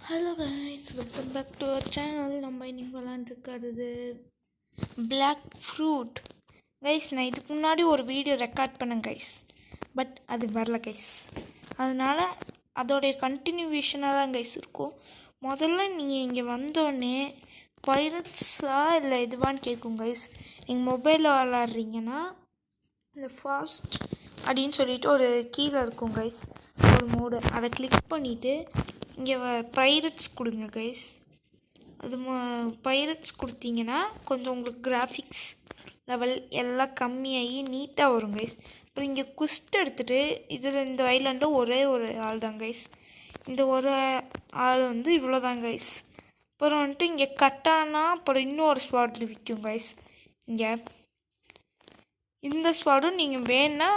Hello guys, welcome back to our channel. நம்ம இன்னைக்கு விளாண்டுருக்கிறது black fruit. Guys, நான் இதுக்கு முன்னாடி ஒரு வீடியோ ரெக்கார்ட் பண்ணேன் கைஸ், பட் அது வரல கைஸ். அதனால் அதோடைய கண்டினியூவேஷனாக தான் கைஸ் இருக்கும். முதல்ல நீங்கள் இங்கே வந்தோடனே பைரட்ஸா இல்லை இதுவான்னு கேட்கும் கைஸ். நீங்கள் மொபைலில் விளாட்றீங்கன்னா இந்த ஃபாஸ்ட் அப்படின்னு சொல்லிட்டு ஒரு கீழே இருக்கும் கைஸ், ஒரு மோடு. அதை கிளிக் பண்ணிவிட்டு இங்கே பைரட்ஸ் கொடுங்க கைஸ். அது பைரட்ஸ் கொடுத்தீங்கன்னா கொஞ்சம் உங்களுக்கு கிராஃபிக்ஸ் லெவல் எல்லாம் கம்மியாகி நீட்டாக வரும் கைஸ். அப்புறம் இங்கே குஸ்ட் எடுத்துகிட்டு இதில் இந்த ஐலாண்டில் ஒரே ஒரு ஆள் தான் கைஸ். இந்த ஒரு ஆள் இவ்வளோ தான் கைஸ். அப்புறம் இங்கே கட்டானா அப்புறம் இன்னொரு ஸ்பாட் விற்கும் கைஸ். இங்கே இந்த ஸ்பாடும் நீங்கள் வேணா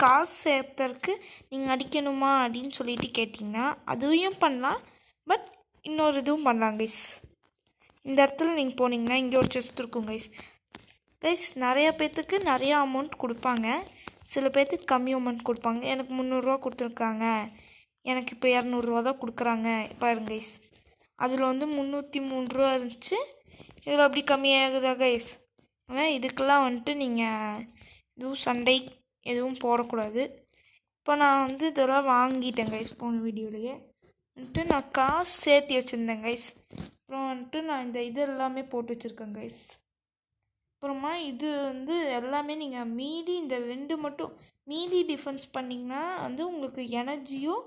காசு சேர்த்தறதுக்கு நீங்கள் அடிக்கணுமா அப்படின்னு சொல்லிட்டு கேட்டிங்கன்னா அதுவும் பண்ணலாம். பட் இன்னொரு இதுவும் பண்ணலாம் கைஸ். இந்த இடத்துல நீங்கள் போனீங்கன்னா இங்கே ஒரு செஸ்ட் இருக்கும் கைஸ். கைஸ், நிறையா பேர்த்துக்கு நிறையா அமௌண்ட் கொடுப்பாங்க, சில பேர்த்துக்கு கம்மி அமௌண்ட் கொடுப்பாங்க. எனக்கு 300 கொடுத்துருக்காங்க, எனக்கு இப்போ 200 தான் கொடுக்குறாங்க பாருங்க கைஸ். அதில் 303 இருந்துச்சு, இதில் அப்படி கம்மியாகுதா கைஸ். ஆனால் இதுக்கெல்லாம் நீங்கள் எதுவும் சண்டை எதுவும் போடக்கூடாது. இப்போ நான் இதெல்லாம் வாங்கிட்டேன் கைஸ். போன வீடியோலையே நான் காசு சேர்த்து வச்சுருந்தேன் கைஸ். அப்புறம் நான் இந்த இது எல்லாமே போட்டு வச்சுருக்கேன் கைஸ். அப்புறமா இது எல்லாமே நீங்கள் மீதி இந்த 2 மட்டும் மீதி டிஃபென்ஸ் பண்ணிங்கன்னா உங்களுக்கு எனர்ஜியும்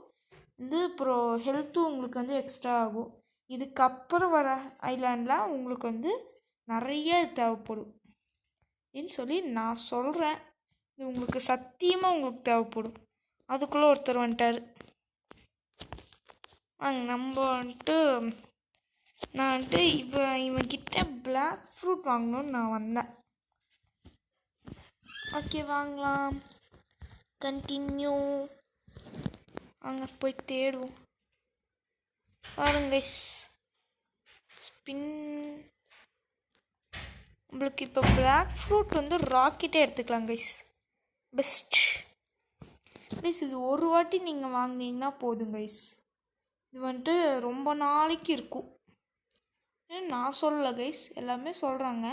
அப்புறம் ஹெல்த்தும் உங்களுக்கு எக்ஸ்ட்ரா ஆகும். இதுக்கப்புறம் வர ஐலாண்டில் உங்களுக்கு நிறைய தேவைப்படும் அப்படின்னு சொல்லி நான் சொல்கிறேன். இது உங்களுக்கு சத்தியமாக உங்களுக்கு தேவைப்படும். அதுக்குள்ளே ஒருத்தர் வந்துட்டார். நம்ம நான் இவன்கிட்ட பிளாக் ஃப்ரூட் வாங்கணும்னு நான் வந்தேன். ஓகே, வாங்கலாம். கண்டினியூ. அங்கே போய் தேடுவோம். பாருங்க ஸ்பின். நம்மளுக்கு இப்போ பிளாக் ஃப்ரூட் ராக்கெட்டே எடுத்துக்கலாம் கைஸ். Best guys. இது ஒரு வாட்டி நீங்கள் வாங்கினீங்கன்னா போதும் கைஸ். இது ரொம்ப நாளைக்கு இருக்கும். நான் சொல்லலை கைஸ், எல்லாமே சொல்கிறாங்க.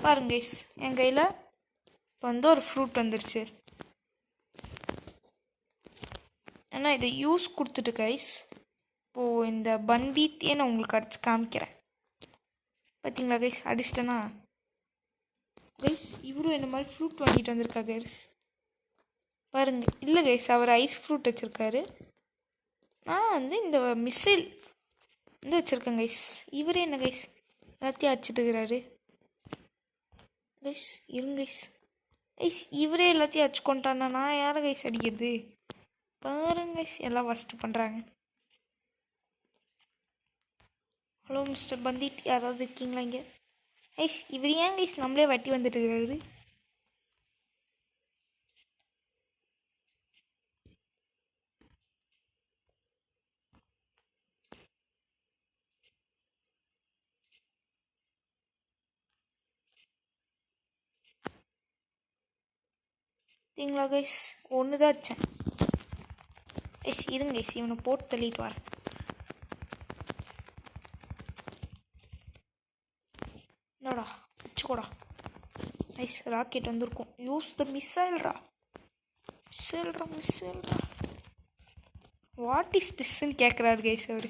பாருங்க கைஸ், என் கையில் இப்போ ஒரு ஃப்ரூட் வந்துருச்சு. ஏன்னா இதை யூஸ் கொடுத்துட்டு கைஸ், இப்போது இந்த பண்டித்தையே நான் உங்களுக்கு அடித்து காமிக்கிறேன். பார்த்தீங்களா கைஸ், அடிச்சிட்டேனா கைஸ். இவரும் என்ன மாதிரி ஃப்ரூட் வாங்கிட்டு வந்திருக்கா கைஸ். பாருங்க. இல்லை கைஸ், அவர் ஐஸ் ஃப்ரூட் வச்சுருக்காரு. நான் இந்த மிசைல் வச்சுருக்கேன் கைஸ். இவரே என்ன கைஸ் எல்லாத்தையும் அடிச்சுட்டு இருக்கிறாரு கைஸ். இருங்க கைஸ். கைஸ், இவரே எல்லாத்தையும் அடிச்சு கொண்டானா நான் யாரை கைஸ் அடிக்கிறது? பாருங்க கைஸ், எல்லாம் ஃபஸ்ட்டு பண்ணுறாங்க. ஹலோ மிஸ்டர் பண்டிட், யாராவது இருக்கீங்களா இங்கே? கைஸ், இவர் ஏன் கைஸ் நம்மளே வட்டி வந்துட்டு இருக்கிறாரு? சரிங்களா கைஸ், ஒன்று தான் வச்சேன் கைஸ். இருங்க கைஸ், இவனை போட்டு தள்ளிட்டு வரேன். என்னடா வச்சுக்கோடா கைஸ். ராக்கெட் வந்திருக்கும். யூஸ் த மிசைல்ரா. மிசைல்ரா. வாட் இஸ் திஸ்ன்னு கேட்குறாரு கைஸ் அவர்.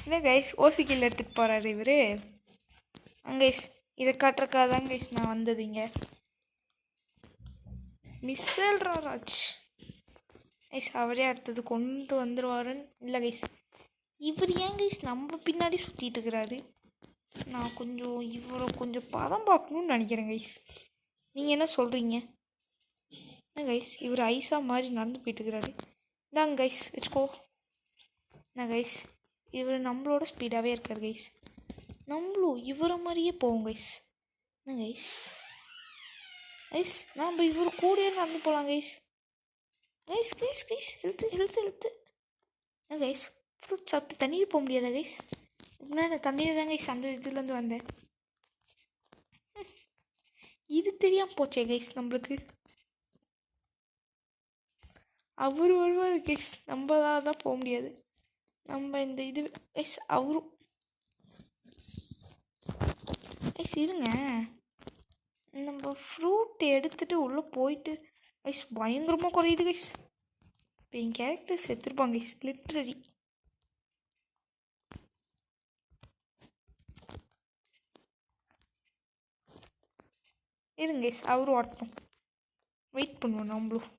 என்ன கைஸ், ஓசிக்கில் எடுத்துகிட்டு போகிறாரு இவர். கைஸ், இதை காட்டுறக்காக தான் கைஸ் நான் வந்தது இங்கே. மிசைல்ரா ராஜ் கைஸ். அவரே அடுத்தது கொண்டு வந்துடுவாருன்னு இல்லை கைஸ். இவர் ஏன் கைஸ் நம்ம பின்னாடி சுற்றிட்டு இருக்கிறாரு? நான் இவரை கொஞ்சம் பதம் பார்க்கணுன்னு நினைக்கிறேன் கைஸ். நீங்கள் என்ன சொல்கிறீங்க? என்ன கைஸ், இவர் ஐஸாக மாதிரி நடந்து போயிட்டுருக்கிறாரு. இந்தாங்க கைஸ், வச்சுக்கோ. என்ன கைஸ், இவர் நம்மளோட ஸ்பீடாகவே இருக்கார் கைஸ். நம்மளும் இவரை மாதிரியே போவோம் கைஸ். என்ன கைஸ் நம்ம இவர் கூடயே நடந்து போகலாம் கைஸ். Guys health. என்ன கைஸ், ஃப்ரூட் சாப்பிட்டு தண்ணியில் போக முடியாதா கைஸ்? நான் தண்ணியில் தான் கைஸ் அந்த இதுலேருந்து வந்தேன். இது தெரியாமல் போச்சே கைஸ் நம்மளுக்கு. அவர் வருவார் கைஸ், நம்ம தான் போக முடியாது. நம்ம இந்த இது கைஸ் அவரும் கைஸ் இருங்க, நம்ம ஃப்ரூட் எடுத்துகிட்டு உள்ளே போயிட்டு கைஸ் பயங்கரமாக குறையுது கைஸ். இப்போ என் கேரக்டர் செத்துருப்பாங்க கைஸ் லிட்ரலி. இருங்க கைஸ் அவரும் ஆட்டணும், வெயிட் பண்ணுவோம் நம்மளும்.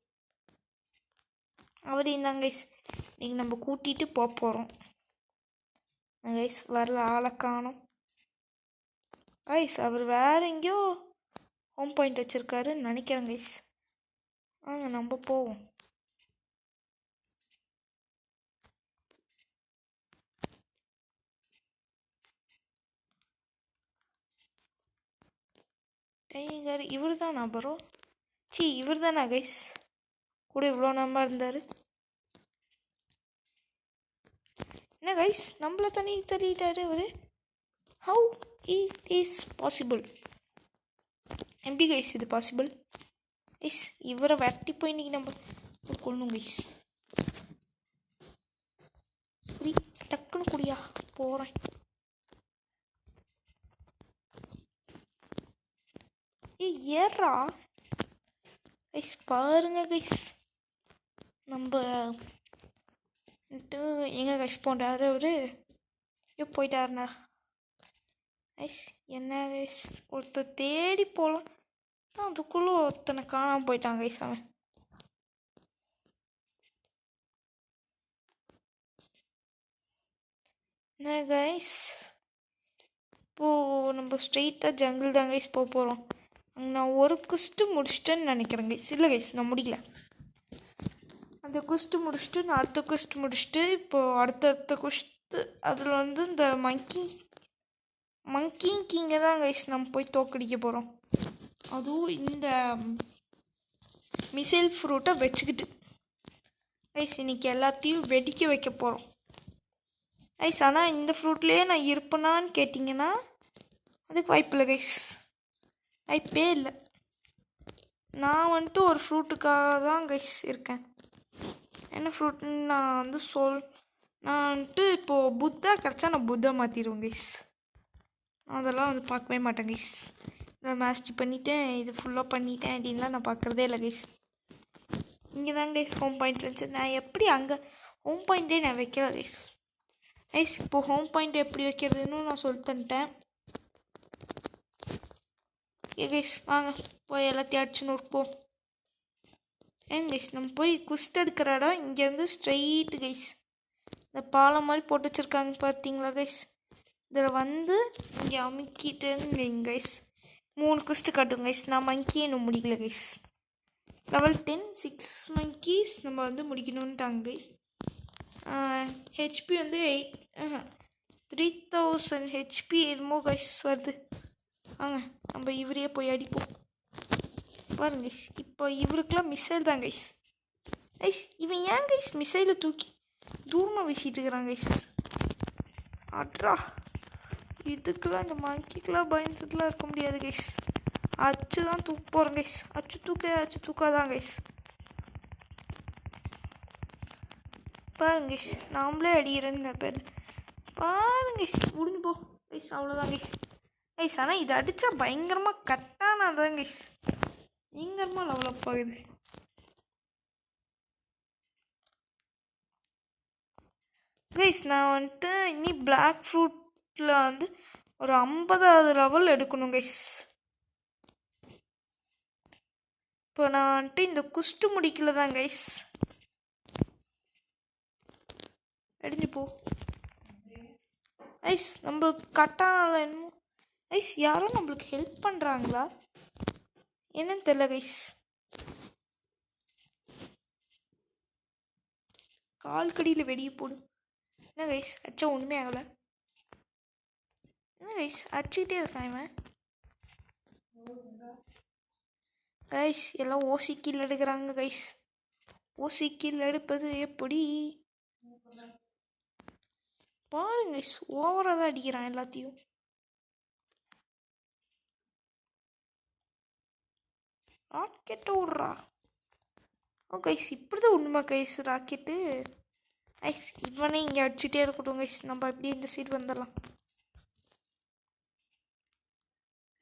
அவர் இருந்தாங்க கைஸ், நீங்கள் நம்ம கூட்டிகிட்டு போக போகிறோம் கைஸ். வரல, ஆளை காணோம் கைஸ். அவர் வேறு எங்கேயோ ஹோம் பாயிண்ட் வச்சுருக்காருன்னு நினைக்கிறேன் கைஸ். வாங்க நம்ம போவோம். டைகர் இவர் தானா ப்ரோ? இவர் தானா கைஸ் கூட இவ்வளோ நேரமாக இருந்தார்? என்ன கைஸ் நம்மளை தள்ளிட்டாரு அவர்? How it is possible? எப்படி கைஸ் இது பாசிபிள்? கைஸ் இவரை வெட்டி போய் இன்றைக்கி நம்ம கொள்ளணும் கைஸ். புரி டக்குன்னு குடியா போகிறேன். ஏறா கைஸ், பாருங்க கைஸ் நம்ம எங்கே கைஸ் போண்டாரு அவரு? போயிட்டாருண்ணா கைஸ். என்ன கைஸ் ஒருத்தர் தேடி போகலாம், அதுக்குள்ளே ஒருத்தனை காணாமல் போயிட்டான் கைஸ். அவன் என்ன கைஸ், இப்போது நம்ம ஸ்ட்ரெயிட்டாக ஜங்கிள் தான் கைஸ் போக போகிறோம். நான் ஒரு குஸ்ட்டு முடிச்சிட்டேன்னு நினைக்கிறேன் கைஸ். இல்லை கைஸ் நான் முடியல. அந்த குஸ்ட்டு முடிச்சுட்டு நான் அடுத்த குஸ்ட்டு முடிச்சுட்டு இப்போது அடுத்தடுத்த குஸ்ட்டு அதில் வந்து இந்த மங்கி கிங்கை தான் கைஸ் நம்ம போய் தோக்கடிக்க போகிறோம். அதுவும் இந்த மிசைல் ஃப்ரூட்டை வச்சுக்கிட்டு கைஸ் இன்றைக்கி எல்லாத்தையும் வெடிக்க வைக்க போகிறோம் கைஸ். ஆனால் இந்த ஃப்ரூட்லேயே நான் இருப்பேனான்னு கேட்டிங்கன்னா அதுக்கு வாய்ப்பில்லை கைஸ், வாய்ப்பே இல்லை. நான் வந்துட்டு ஒரு ஃப்ரூட்டுக்காக தான் கைஸ் இருக்கேன். என்ன ஃப்ரூட்னு நான் வந்து நான் வந்துட்டு இப்போது புத்தா கிடச்சா நான் புத்தா மாற்றிடுவேன் கைஸ். அதெல்லாம் வந்து பார்க்கவே மாட்டேன் கைஸ். நான் மாஸ்டரி பண்ணிவிட்டேன், இது ஃபுல்லாக பண்ணிட்டேன் அப்படின்லாம் நான் பார்க்குறதே இல்லை கைஸ். இங்கே தான் கைஸ் ஹோம் பாயிண்ட் இருந்துச்சு. நான் எப்படி அங்கே ஹோம் பாயிண்ட்டே நான் வைக்கல கைஸ். கைஸ் இப்போது ஹோம் பாயிண்ட் எப்படி வைக்கிறதுன்னு நான் சொல்லி தந்துட்டேன். கைஸ் வாங்க போய் எல்லாத்தையும் அடிச்சுன்னு இருப்போம். கைஸ் நம்ம போய் குஸ்ட் எடுக்கிற இடம் இங்கேருந்து ஸ்ட்ரெயிட்டு கைஸ். இந்த பாலம் மாதிரி போட்டு வச்சுருக்காங்க பார்த்தீங்களா கைஸ்? இதில் வந்து இங்கே அமுக்கிட்டு கைஸ் 3 குஸ்ட்டு காட்டுங்க கைஸ். நான் மங்கியே இன்னும் முடிக்கல கைஸ். லெவல் 10 6 மங்கீஸ் நம்ம வந்து முடிக்கணுன்ட்டாங்க கைஸ். ஹெச்பி வந்து 3000 ஹெச்பி என்னமோ கைஸ் வருது. வாங்க நம்ம இவரையே போய் அடிப்போம். பாருங்க கைஸ், இப்போ இவருக்கெல்லாம் மிசைல் தான் கைஸ். கைஸ் இவன் ஏன் கைஸ் மிசைலை தூக்கி தூரமாக வீசிட்டு இருக்கிறான் கைஸ்? அட்ரா, இதுக்கெல்லாம் இந்த மங்கிக்கெலாம் பயந்துட்டுலாம் இருக்க முடியாது கைஸ். அச்சு தான் தூக்க போகிறேன் கைஸ். அச்சு தூக்காதான் கைஸ். பாருங்க கைஸ், நாமளே அடிக்கிறேன்னு பேர் பாருங்க கைஸ். முடிஞ்சு போ கைஸ், அவ்வளோதான் கைஸ். கைஸ் ஆனால் இது அடித்தா பயங்கரமாக கட்டானாதான் கைஸ் பயங்கரமாக லெவலப் ஆகுது. கைஸ் நான் வந்துட்டு இனி பிளாக் ஃப்ரூட்டில் வந்து ஒரு 50வது லெவல் எடுக்கணும் கைஸ். இப்போ நான் வந்துட்டு இந்த குஸ்ட்டு முடிக்கல தான் கைஸ். அடிஞ்சு போ கைஸ். நம்மளுக்கு கட்டானால என்னமோ கைஸ் யாரும் நம்மளுக்கு ஹெல்ப் பண்ணுறாங்களா என்னன்னு தெரியல கைஸ். கால் கடியில் வெடிய போடு. என்ன கைஸ் அச்சா ஒன்றுமே ஆகலை. என்ன கைஸ் அடிச்சுக்கிட்டே இருக்கான் இவன். கைஸ் எல்லாம் ஓசி கீழே எடுக்கிறாங்க கைஸ். ஓசி கீழே எடுப்பது எப்படி பாருங்க கைஸ். ஓவராக தான் அடிக்கிறான் எல்லாத்தையும். ராக்கெட்டை விட்றா. ஓ கைஸ் இப்படி தான் ஒன்றுமா கைஸ் ராக்கெட்டு. ஐஸ் இவனே இங்கே அடிச்சுட்டே இருக்கட்டும் கைஸ். நம்ம அப்படியே இந்த சைடு வந்துடலாம்.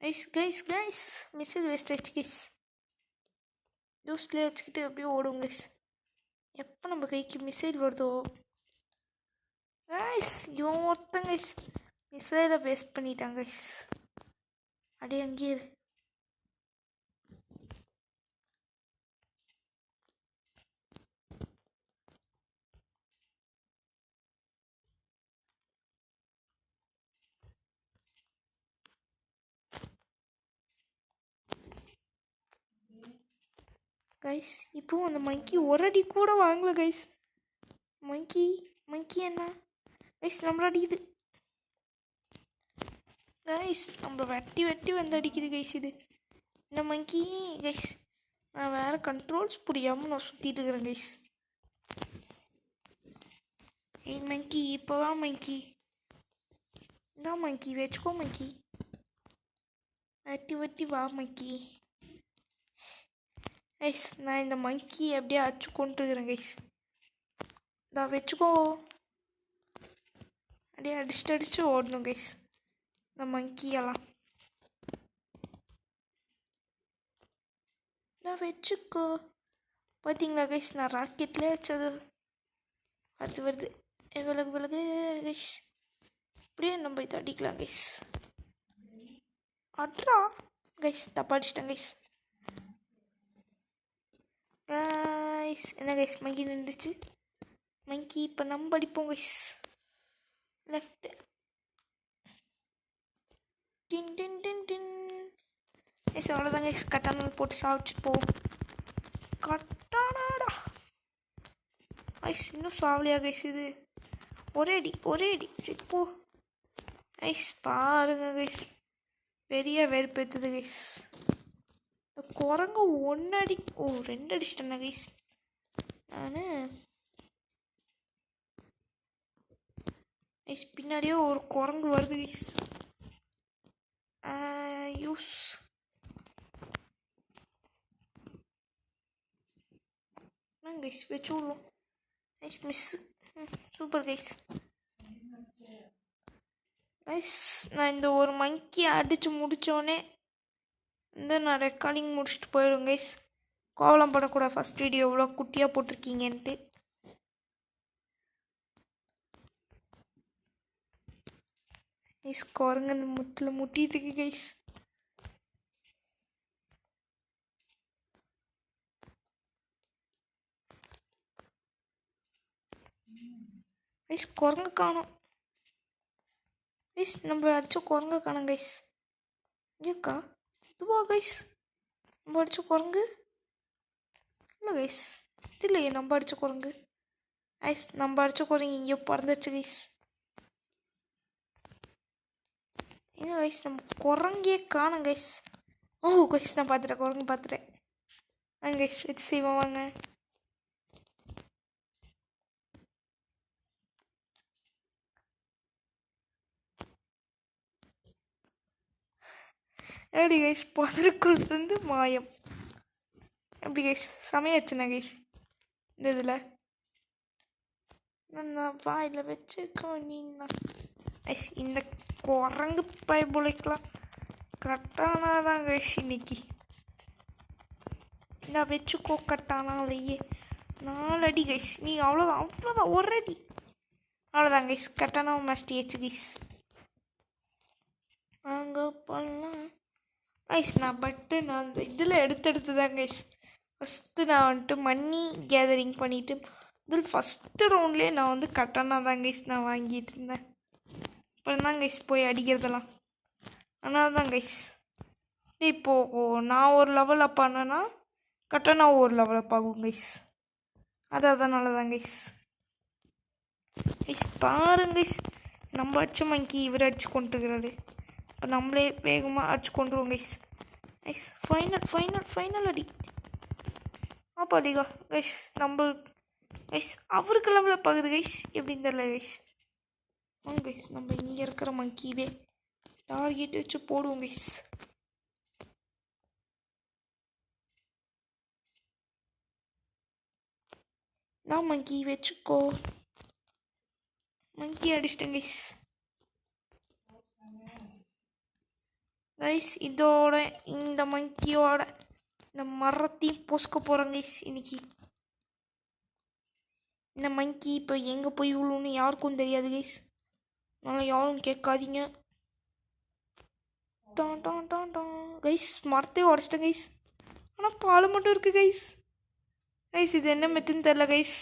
ஐஸ் கைஸ் கைஸ் மிஸ்ஸில் வேஸ்ட் ஆயிடுச்சு கைஸ். யூஸ்லேயே வச்சுக்கிட்டு அப்படியே ஓடும் கைஸ். எப்போ நம்ம கைக்கு மிசைல் வருதோ கைஸ் இவன் ஒருத்தன் கைஸ் மிசைலை வேஸ்ட் பண்ணிட்டான் கைஸ். அப்படியே அங்கேயே கைஸ். இப்போ அந்த மங்கி ஒரு அடி கூட வாங்கல கைஸ். மங்கி என்ன கைஸ் நம்மள அடிக்குது கைஸ். நம்ம வெட்டி வந்து அடிக்குது கைஸ். இது இந்த மங்கி கைஸ். நான் வேறு கண்ட்ரோல்ஸ் புரியாமல் நான் சுற்றிட்டு இருக்கிறேன் கைஸ். ஏய் மங்கி இப்போ வா மங்கி. இதான் மங்கி வச்சுக்கோ மங்கி. வெட்டி வா மங்கி. கைஸ் நான் இந்த மங்கி அப்படியே அடிச்சு கொண்டுருக்கிறேன் கைஸ். நான் வச்சுக்கோ. அப்படியே அடிச்சு ஓடணும் கைஸ் இந்த மங்கியெல்லாம். நான் வச்சுக்கோ. பார்த்தீங்களா கைஸ் நான் ராக்கெட்லேயே வச்சது வருது. விலகு கைஸ். அப்படியே நம்ம இதை அடிக்கலாம் கைஸ். அட்ரா கைஸ் தப்பா அடிச்சிட்டேன் கைஸ். கைஸ் என்ன கைஸ் மங்கி நின்றுச்சு. மங்கி இப்போ நம்ம அடிப்போம் கைஸ். லெஃப்ட் டின் டின் டின் டின் கைஸ். அவ்வளோதான் கைஸ். கட்டானால் போட்டு சாப்பிட்டுட்டு போவோம். கட்டானாடா கைஸ். இன்னும் சாவலியா கைஸ். இது ஒரே அடி சரி போ கைஸ். பாருங்க கைஸ் பெரிய வெறுப்பேற்றுது கைஸ். இந்த குரங்கு 1 அடி 2 அடிச்சிட்டேண்ணா கைஸ். நான் கைஸ் பின்னாடியே ஒரு குரங்கு வருது கைஸ். யூஸ் கைஸ் வச்சு விடுவோம் guys. Miss super guys. Guys நான் இந்த ஒரு மங்கி அடித்து முடித்தோடனே நான் ரெக்கார்டிங் முடிச்சுட்டு போயிடுவேன் கைஸ். கோவலம் படக்கூடாது ஃபஸ்ட் வீடியோ எவ்வளோ குட்டியாக போட்டிருக்கீங்கன்ட்டு. கைஸ் குரங்கு அந்த முட்டிட்டு இருக்கு கைஸ். கைஸ் குரங்கு காணோம் கைஸ். நம்ம அடித்த குரங்கு காணோம் கைஸ். இருக்கா இதுவா கைஸ் நம்ம அடித்த குரங்கு? இல்லை கைஸ் இது இல்லையே நம்ம அடித்த குரங்கு. கைஸ் நம்ம அடித்த குரங்கு இங்கே பறந்துச்சு கைஸ். ஏன் கைஸ் நம்ம குரங்கே காணோம் கைஸ். கைஸ் நான் பார்த்துட்டேன் குரங்கு பார்த்துட்டேன். வாங்க கைஸ் வச்சு செய்வோம் வாங்க. எப்படி கைஸ் பதற்குள்ளேருந்து மாயம். எப்படி கைஸ் சமையாச்சுண்ணா கைஸ். இந்த இதில் நான் வாயில் வச்சுக்கோ நீ கைஸ். இந்த குரங்கு பயபுலைக்கலாம் கட்டானாதான் கைஸ் இன்னைக்கு. இந்த வச்சுக்கோ கட்டானாலேயே 4 அடி கைஸ். நீ அவ்வளோதான் ஒரு அடி அவ்வளோதான் கைஸ். கட்டானா மஸ்டியாச்சு கைஸ். அங்கே போகலாம் கைஸ். நான் அந்த இதில் எடுத்து தான் கைஸ். ஃபஸ்ட்டு நான் வந்துட்டு மணி கேதரிங் பண்ணிவிட்டு இதில் ஃபஸ்ட்டு ரவுண்ட்லேயே நான் கட்டானா தான் கைஸ் நான் வாங்கிட்டு இருந்தேன். அப்புறம் தான் கைஸ் போய் அடிக்கிறதெல்லாம். ஆனால் தான் கைஸ் இப்போது நான் ஒரு லெவல் அப் ஆனேன்னா கட்டானா ஒரு லெவல் அப் ஆகும் கைஸ். அதனால தான் கைஸ். கைஸ் பாருங்க கைஸ் நம்ம அடித்த மங்கி இவர் அடித்து கொண்டுருக்கிறாரு. இப்போ நம்மளே வேகமாக அடிச்சு கொண்டுருவோம் கைஸ். கைஸ் ஃபைனல் அடி அடிக்கா கைஸ். நம்ம கைஸ் அவருக்கு லெவலில் பார்க்குது கைஸ். எப்படின்னு தெரியல கைஸ். கைஸ் நம்ம இங்கே இருக்கிற மங்கிவே டார்கெட் வச்சு போடுவோம் கைஸ். நான் மங்கி வச்சுக்கோ. மங்கி அடிச்சிட்டேன் கைஸ். கைஸ் இதோட இந்த மங்கியோட இந்த மரத்தையும் பொசுக்க போகிறேன் கைஸ் இன்னைக்கு. இந்த மங்கி இப்போ எங்கே போய் விழுன்னு யாருக்கும் தெரியாது கைஸ். அதனால் யாரும் கேட்காதீங்க. Done done done done guys மரத்தையும் உடச்சிட்டேன் கைஸ். ஆனால் பால் மட்டும் இருக்குது கைஸ். கைஸ் இது என்ன மெத்துன்னு தெரில கைஸ்.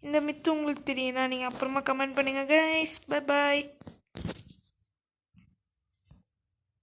இந்த மித்து உங்களுக்கு தெரியும்னா நீங்கள் அப்புறமா கமெண்ட் பண்ணுங்கள் கைஸ். Bye bye.